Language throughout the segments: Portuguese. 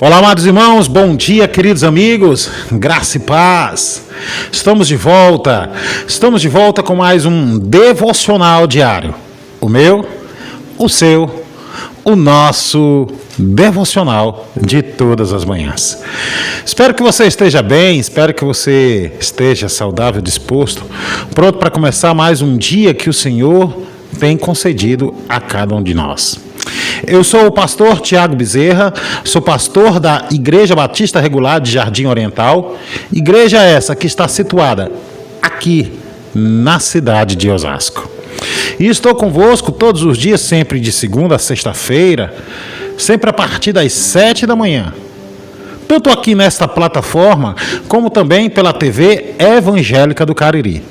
Olá, amados irmãos, bom dia, queridos amigos, graça e paz. Estamos de volta com mais um devocional diário. O meu, o seu, o nosso devocional de todas as manhãs. Espero que você esteja bem, espero que você esteja saudável, disposto, pronto para começar mais um dia que o Senhor tem concedido a cada um de nós. Eu sou o pastor Tiago Bezerra, sou pastor da Igreja Batista Regular de Jardim Oriental, igreja essa que está situada aqui na cidade de Osasco. E estou convosco todos os dias, sempre de segunda a sexta-feira, sempre a partir das 7 da manhã. Tanto aqui nesta plataforma, como também pela TV Evangélica do Cariri.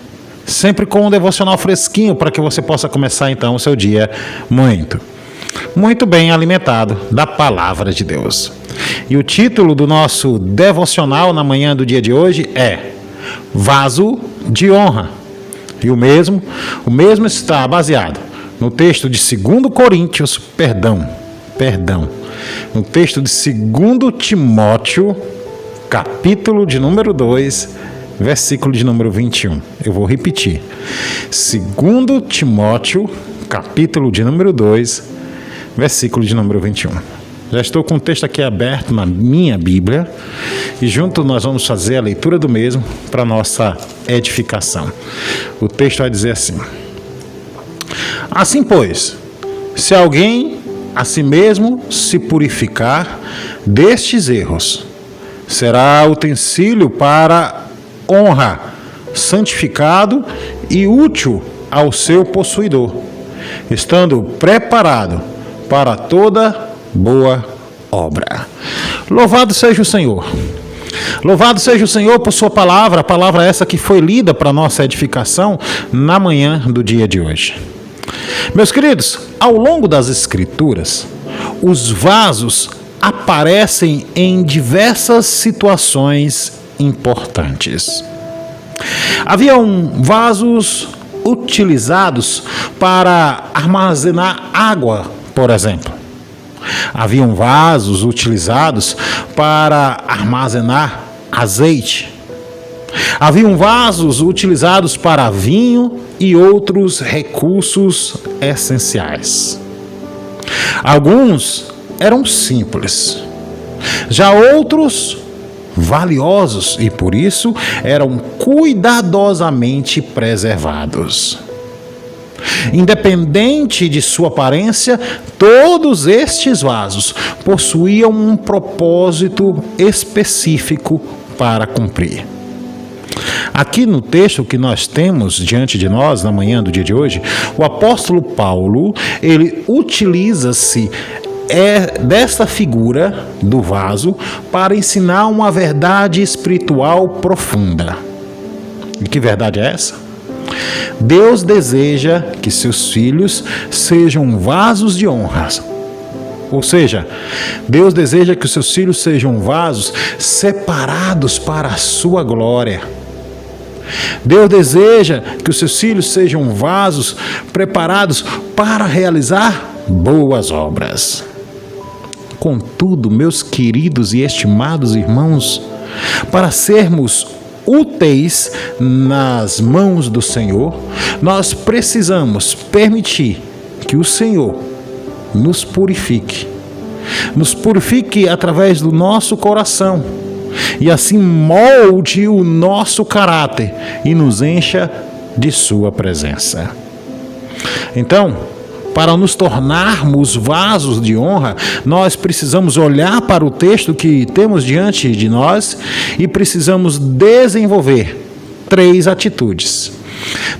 Sempre com um devocional fresquinho para que você possa começar então o seu dia muito bem alimentado da palavra de Deus. E o título do nosso devocional na manhã do dia de hoje é Vaso de Honra. E o mesmo está baseado no texto de 2 Coríntios, no texto de 2 Timóteo, capítulo de número 2, versículo de número 21. Eu vou repetir. 2 Timóteo, capítulo de número 2, versículo de número 21. Já estou com o texto aqui aberto na minha Bíblia e junto nós vamos fazer a leitura do mesmo para nossa edificação. O texto vai dizer assim: Assim, pois, se alguém a si mesmo se purificar destes erros, será utensílio para honra, santificado e útil ao seu possuidor, estando preparado para toda boa obra. Louvado seja o Senhor. Louvado seja o Senhor por sua palavra, a palavra essa que foi lida para nossa edificação na manhã do dia de hoje. Meus queridos, ao longo das Escrituras, os vasos aparecem em diversas situações importantes. Haviam vasos utilizados para armazenar água, por exemplo. Haviam vasos utilizados para armazenar azeite. Haviam vasos utilizados para vinho e outros recursos essenciais. Alguns eram simples, já outros valiosos e por isso eram cuidadosamente preservados. Independente de sua aparência, todos estes vasos possuíam um propósito específico para cumprir. Aqui no texto que nós temos diante de nós, na manhã do dia de hoje, o apóstolo Paulo, ele utiliza-se desta figura do vaso para ensinar uma verdade espiritual profunda. E que verdade é essa? Deus deseja que seus filhos sejam vasos de honra. Ou seja, Deus deseja que os seus filhos sejam vasos separados para a sua glória. Deus deseja que os seus filhos sejam vasos preparados para realizar boas obras. Contudo, meus queridos e estimados irmãos, para sermos úteis nas mãos do Senhor, nós precisamos permitir que o Senhor nos purifique através do nosso coração e assim molde o nosso caráter e nos encha de sua presença. Então, para nos tornarmos vasos de honra, nós precisamos olhar para o texto que temos diante de nós e precisamos desenvolver 3 atitudes.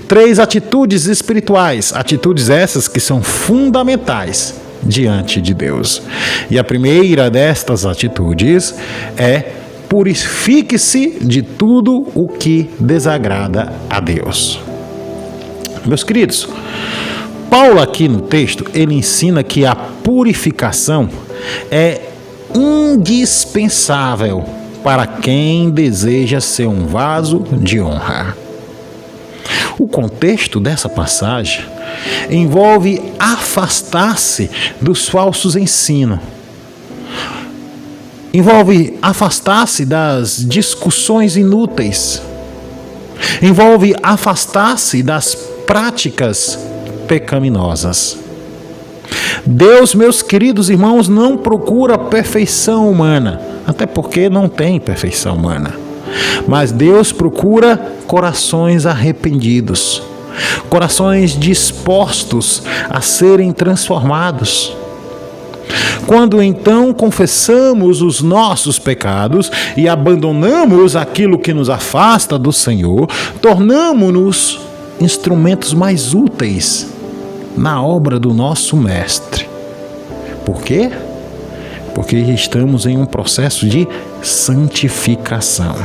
3 atitudes espirituais, atitudes essas que são fundamentais diante de Deus. E a primeira destas atitudes é: purifique-se de tudo o que desagrada a Deus. Meus queridos, Paulo aqui no texto, ele ensina que a purificação é indispensável para quem deseja ser um vaso de honra. O contexto dessa passagem envolve afastar-se dos falsos ensinos. Envolve afastar-se das discussões inúteis. Envolve afastar-se das práticas pecaminosas. Deus, meus queridos irmãos, não procura perfeição humana, até porque não tem perfeição humana. Mas Deus procura corações arrependidos, corações dispostos a serem transformados. Quando então confessamos os nossos pecados e abandonamos aquilo que nos afasta do Senhor, tornamo-nos instrumentos mais úteis na obra do nosso Mestre. Por quê? Porque estamos em um processo de santificação.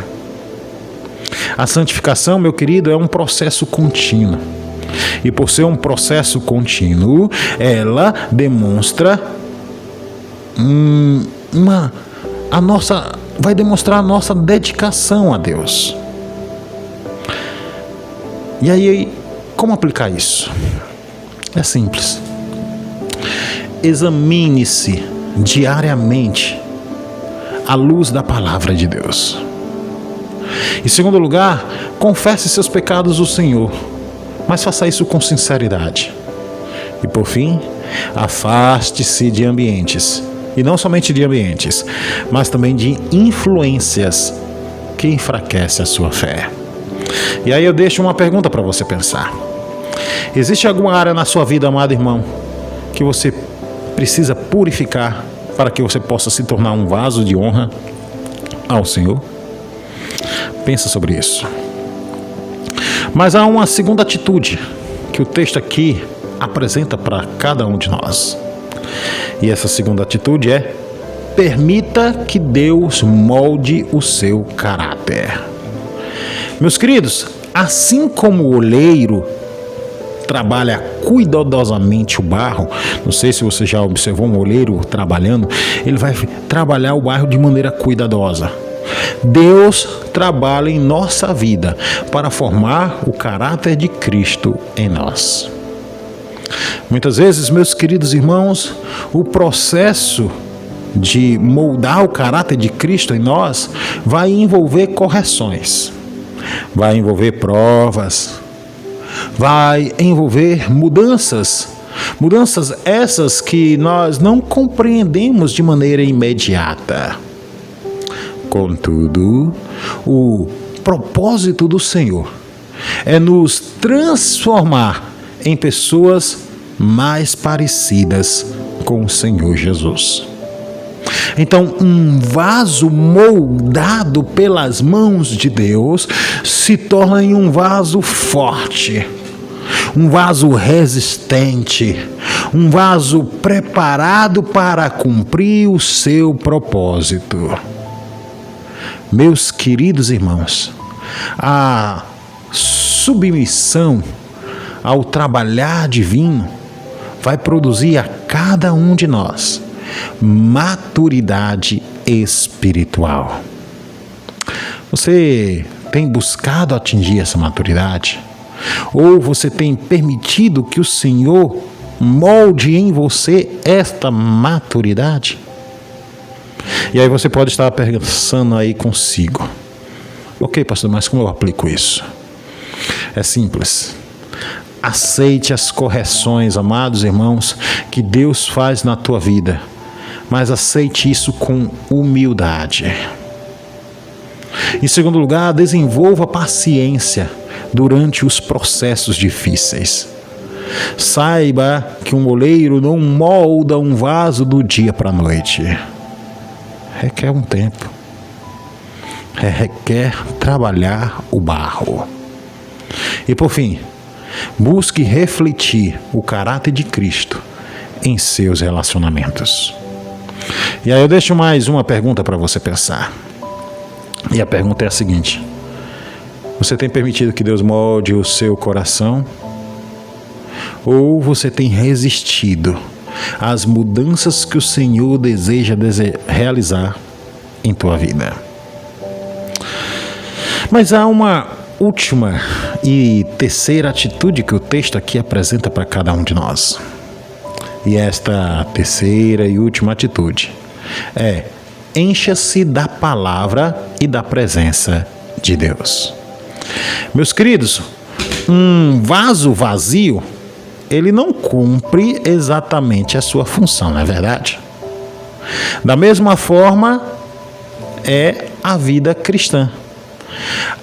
A santificação, meu querido, é um processo contínuo. E por ser um processo contínuo, ela demonstra vai demonstrar a nossa dedicação a Deus. E aí, como aplicar isso? É simples. Examine-se diariamente à luz da palavra de Deus. Em segundo lugar, confesse seus pecados ao Senhor, mas faça isso com sinceridade. E por fim, afaste-se de ambientes, e não somente de ambientes, mas também de influências que enfraquecem a sua fé. E aí eu deixo uma pergunta para você pensar. Existe alguma área na sua vida, amado irmão, que você precisa purificar para que você possa se tornar um vaso de honra ao Senhor? Pensa sobre isso. Mas há uma segunda atitude que o texto aqui apresenta para cada um de nós. E essa segunda atitude é: permita que Deus molde o seu caráter. Meus queridos, assim como o oleiro trabalha cuidadosamente o barro, não sei se você já observou um oleiro trabalhando, ele vai trabalhar o barro de maneira cuidadosa. Deus trabalha em nossa vida para formar o caráter de Cristo em nós. Muitas vezes, meus queridos irmãos, o processo de moldar o caráter de Cristo em nós vai envolver correções, vai envolver provas, vai envolver mudanças essas que nós não compreendemos de maneira imediata. Contudo, o propósito do Senhor é nos transformar em pessoas mais parecidas com o Senhor Jesus. Então, um vaso moldado pelas mãos de Deus se torna em um vaso forte, um vaso resistente, um vaso preparado para cumprir o seu propósito. Meus queridos irmãos, a submissão ao trabalhar divino vai produzir a cada um de nós maturidade espiritual. Você tem buscado atingir essa maturidade? Ou você tem permitido que o Senhor molde em você esta maturidade? E aí você pode estar pensando aí consigo: ok, pastor, mas como eu aplico isso? É simples. Aceite as correções, amados irmãos, que Deus faz na tua vida, mas aceite isso com humildade. Em segundo lugar, desenvolva paciência durante os processos difíceis. Saiba que um oleiro não molda um vaso do dia para a noite. Requer um tempo. Requer trabalhar o barro. E por fim, busque refletir o caráter de Cristo em seus relacionamentos. E aí eu deixo mais uma pergunta para você pensar. E a pergunta é a seguinte: você tem permitido que Deus molde o seu coração? Ou você tem resistido às mudanças que o Senhor deseja realizar em tua vida? Mas há uma última e terceira atitude que o texto aqui apresenta para cada um de nós. E esta terceira e última atitude é: encha-se da palavra e da presença de Deus. Meus queridos, um vaso vazio, ele não cumpre exatamente a sua função, não é verdade? Da mesma forma é a vida cristã.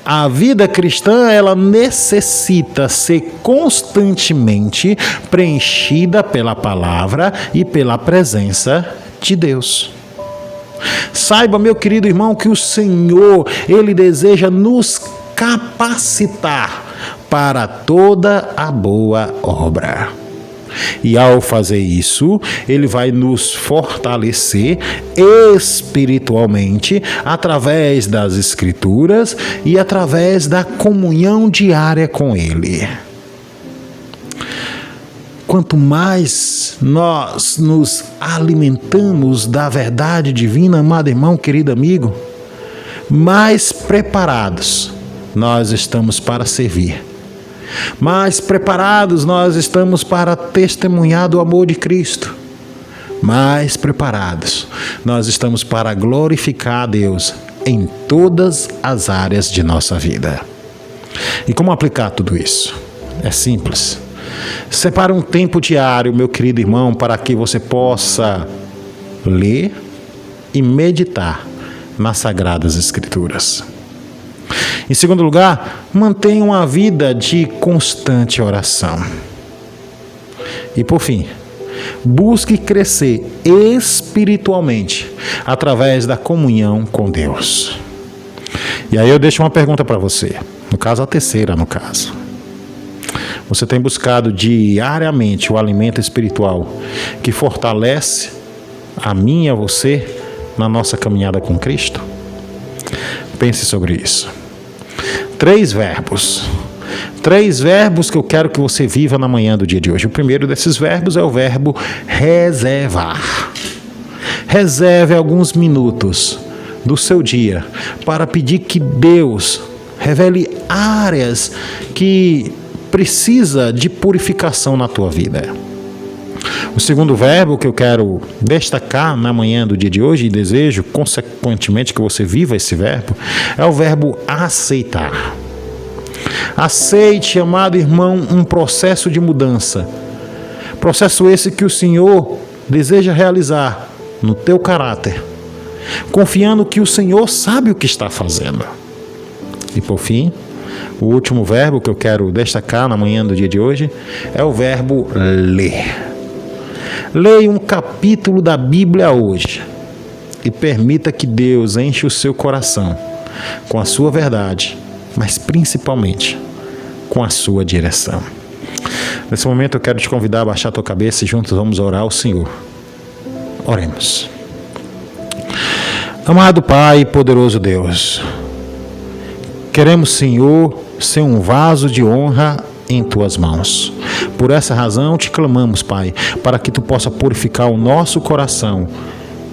A vida cristã, ela necessita ser constantemente preenchida pela palavra e pela presença de Deus. Saiba, meu querido irmão, que o Senhor, Ele deseja nos capacitar para toda a boa obra. E ao fazer isso, Ele vai nos fortalecer espiritualmente através das Escrituras e através da comunhão diária com Ele. Quanto mais nós nos alimentamos da verdade divina, amado irmão, querido amigo, mais preparados nós estamos para servir. Mais preparados nós estamos para testemunhar do amor de Cristo. Mais preparados nós estamos para glorificar a Deus em todas as áreas de nossa vida. E como aplicar tudo isso? É simples. Separe um tempo diário, meu querido irmão, para que você possa ler e meditar nas Sagradas Escrituras. Em segundo lugar, mantenha uma vida de constante oração. E por fim, busque crescer espiritualmente através da comunhão com Deus. E aí eu deixo uma pergunta para você, no caso a terceira, no caso. Você tem buscado diariamente o alimento espiritual que fortalece a mim e a você na nossa caminhada com Cristo? Pense sobre isso. 3 verbos. 3 verbos que eu quero que você viva na manhã do dia de hoje. O primeiro desses verbos é o verbo reservar. Reserve alguns minutos do seu dia para pedir que Deus revele áreas que precisa de purificação na tua vida. O segundo verbo que eu quero destacar na manhã do dia de hoje, e desejo, consequentemente, que você viva esse verbo, é o verbo aceitar. Aceite, amado irmão, um processo de mudança. Processo esse que o Senhor deseja realizar no teu caráter, confiando que o Senhor sabe o que está fazendo. E por fim, o último verbo que eu quero destacar na manhã do dia de hoje é o verbo ler. Leia um capítulo da Bíblia hoje e permita que Deus enche o seu coração com a sua verdade, mas principalmente com a sua direção. Nesse momento eu quero te convidar a baixar a tua cabeça e juntos vamos orar ao Senhor. Oremos. Amado Pai, poderoso Deus, queremos, Senhor, ser um vaso de honra em tuas mãos. Por essa razão te clamamos, Pai, para que tu possa purificar o nosso coração,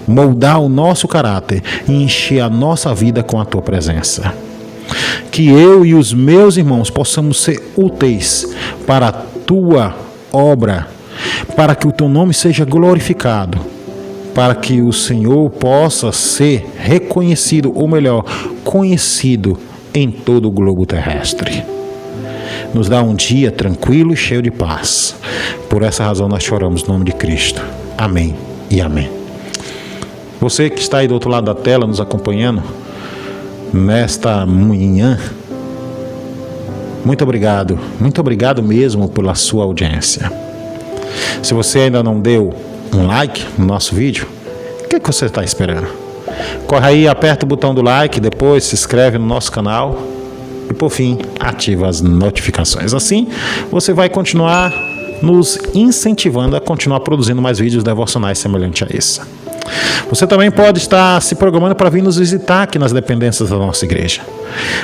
moldar o nosso caráter e encher a nossa vida com a tua presença. Que eu e os meus irmãos possamos ser úteis para a tua obra, para que o teu nome seja glorificado, para que o Senhor possa ser reconhecido, ou melhor, conhecido em todo o globo terrestre. Nos dá um dia tranquilo e cheio de paz. Por essa razão nós choramos no nome de Cristo. Amém e amém. Você que está aí do outro lado da tela nos acompanhando nesta manhã, muito obrigado mesmo pela sua audiência. Se você ainda não deu um like no nosso vídeo, o que você está esperando? Corre aí, aperta o botão do like, depois se inscreve no nosso canal e por fim ativa as notificações. Assim você vai continuar nos incentivando a continuar produzindo mais vídeos devocionais semelhantes a esse. Você também pode estar se programando para vir nos visitar aqui nas dependências da nossa igreja.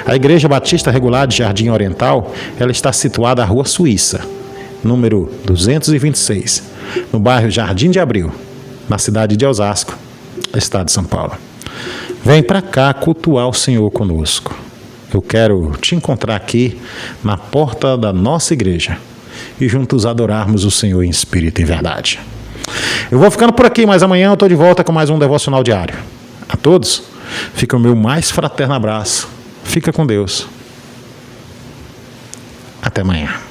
A Igreja Batista Regular de Jardim Oriental, ela está situada à Rua Suíça, número 226, no bairro Jardim de Abril, na cidade de Osasco, estado de São Paulo. Vem para cá cultuar o Senhor conosco. Eu quero te encontrar aqui na porta da nossa igreja e juntos adorarmos o Senhor em espírito e verdade. Eu vou ficando por aqui, mas amanhã eu estou de volta com mais um Devocional Diário. A todos, fica o meu mais fraterno abraço. Fica com Deus. Até amanhã.